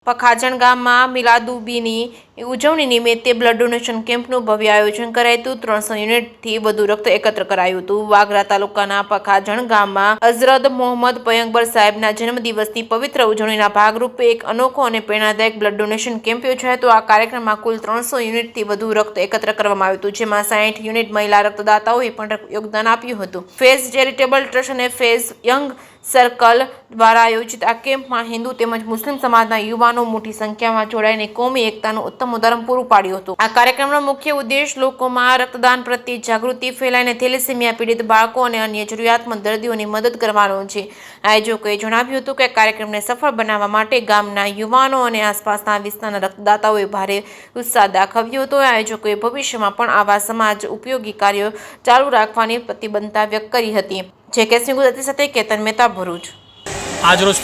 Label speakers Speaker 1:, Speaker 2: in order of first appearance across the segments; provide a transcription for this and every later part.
Speaker 1: પખાજણ ગામમાં મિલાદુબીની ઉજવણી નિમિત્તે બ્લડ ડોનેશન કેમ્પનું ભવ્ય આયોજન કરાયું હતું। 300 યુનિટથી વધુ રક્ત એકત્ર કરાયું હતું। વાગરા તાલુકાના પખાજણ ગામમાં હઝરત મોહમ્મદ પયગંબર સાહેબના જન્મદિવસની પવિત્ર ઉજવણીના ભાગરૂપે એક અનોખો અને પ્રેરણાદાયક બ્લડ ડોનેશન કેમ્પ યોજાયો હતો। આ કાર્યક્રમમાં કુલ 300 યુનિટથી વધુ રક્ત એકત્ર કરવામાં આવ્યું હતું, જેમાં 60 યુનિટ મહિલા રક્તદાતાઓએ પણ યોગદાન આપ્યું હતું। ફેઝ ચેરિટેબલ ટ્રસ્ટ અને ફેઝ યંગ સર્કલ દ્વારા આયોજિત આ કેમ્પમાં હિન્દુ તેમજ મુસ્લિમ સમાજના યુવાનો મોટી સંખ્યામાં જોડાઈને કોમી એકતાનું ઉત્તમ ઉદાહરણ પૂરું પાડ્યું હતું। આ કાર્યક્રમનો મુખ્ય ઉદ્દેશ લોકોમાં રક્તદાન પ્રત્યે જાગૃતિ ફેલાઈને થેલેસેમિયા પીડિત બાળકો અને અન્ય જરૂરિયાતમંદ દર્દીઓની મદદ કરવાનો છે। આયોજકોએ જણાવ્યું હતું કે આ કાર્યક્રમને સફળ બનાવવા માટે ગામના યુવાનો અને આસપાસના વિસ્તારના રક્તદાતાઓએ ભારે ઉત્સાહ દાખવ્યો હતો। આયોજકોએ ભવિષ્યમાં પણ આવા સમાજ ઉપયોગી કાર્યો ચાલુ રાખવાની પ્રતિબદ્ધતા વ્યક્ત કરી હતી। જેકેસી ગુજરાતી સાથે કેતન મહેતા, ભરૂચ।
Speaker 2: આજરોજ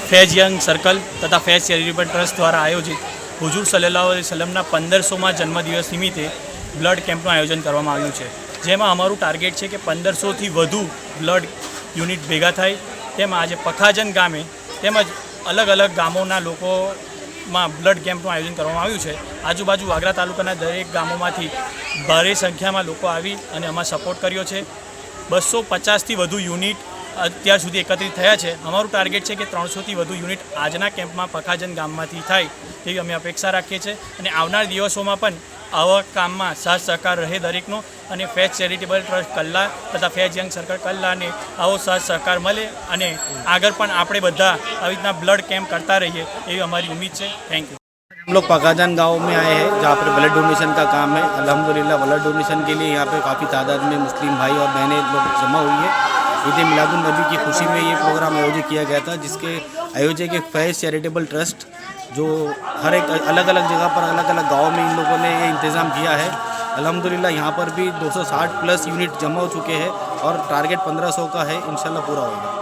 Speaker 2: ફેઝ યંગ સર્કલ તથા ફેઝ ચેરિટેબલ ટ્રસ્ટ દ્વારા આયોજિત હુજુર સલ્લલ્લાહુ અલૈહિ વસલ્લમના 1500માં જન્મદિવસ નિમિત્તે બ્લડ કેમ્પનું આયોજન કરવામાં આવ્યું છે, જેમાં અમારું ટાર્ગેટ છે કે 1500થી વધુ બ્લડ યુનિટ ભેગા થાય। તેમાં આજે પખાજન ગામે તેમજ અલગ અલગ ગામોના લોકોમાં બ્લડ કેમ્પનું આયોજન કરવામાં આવ્યું છે। આજુબાજુ વાગરા તાલુકાના દરેક ગામોમાંથી ભારે સંખ્યામાં લોકો આવી અને અમારો સપોર્ટ કર્યો છે। 250થી વધુ યુનિટ અત્યાર સુધી એકત્રિત થયા છે। અમારું ટાર્ગેટ છે કે 300થી વધુ યુનિટ આજના કેમ્પમાં પખાજન ગામમાંથી થાય તેવી અમે અપેક્ષા રાખીએ છીએ અને આવનાર દિવસોમાં પણ આવા કામમાં સાથ સહકાર રહે દરેકનો અને ફેઝ ચેરિટેબલ ટ્રસ્ટ કલ્લા તથા ફેઝ યંગ સર્કલ કલ્લાને આવો સાથ સહકાર મળે અને આગળ પણ આપણે બધા આવી રીતના બ્લડ કેમ્પ करता रहिए એવી અમારી ઉમ્મીદ છે। Thank you.
Speaker 3: हम लोग पखाजन गांव में आए हैं जहाँ पर ब्लड डोनेशन का काम है। अल्हम्दुलिल्लाह ब्लड डोनेशन के लिए यहाँ पे काफ़ी तादाद में मुस्लिम भाई और बहनें लोग जमा हुई है। ईद मिलादुन नबी की खुशी में ये प्रोग्राम आयोजित किया गया था, जिसके आयोजक एक फैज़ चैरिटेबल ट्रस्ट जो हर एक अलग अलग जगह पर अलग अलग गाँव में इन लोगों ने ये इंतज़ाम किया है। अल्हम्दुलिल्लाह यहाँ पर भी 260 प्लस यूनिट जमा हो चुके हैं और टारगेट 1500 का है, इंशाल्लाह पूरा होगा।